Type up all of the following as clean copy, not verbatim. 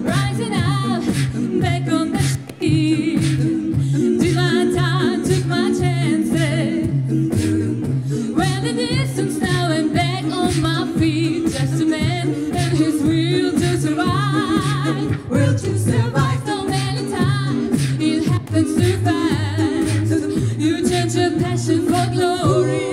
Rising up, back on the street. Did my time, took my chances. When the distance now I'm back on my feet. Just a man and his will to survive. Will to survive. So many times it happens too fast. You change your passion for glory.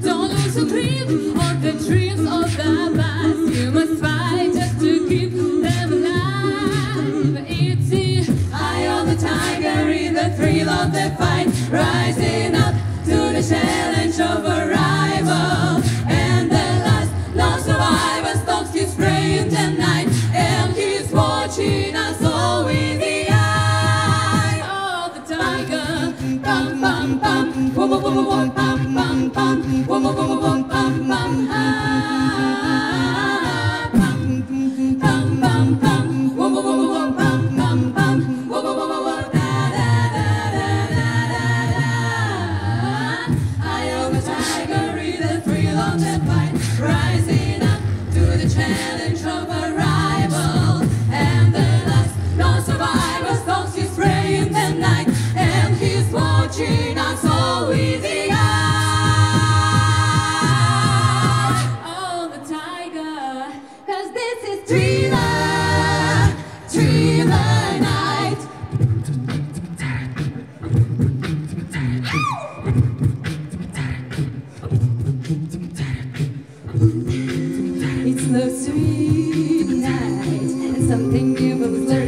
Don't lose your grip on the dreams of the past. You must fight just to keep them alive. It's the eye of the tiger in the thrill of the fight. Rising up to the challenge of a rival. And the last lost survivor stops his prey in the night. And he's watching us all with the eye of the tiger. Bum bum bum, whoa whoa whoa whoa, bum bum bum, whoa whoa whoa whoa, bum bum ah, bum bum bum bum, whoa whoa whoa whoa, bum bum bum, whoa whoa whoa whoa, da da da da da da da. Eye of the tiger in the thrill of the fight, rising up to the challenge of a rival. And the last known survivor stalks his prey in the night. And he's watching us all with the eye of the tiger. 'Cause this is Thriller, Thriller night. It's the sweet night, and something new will stir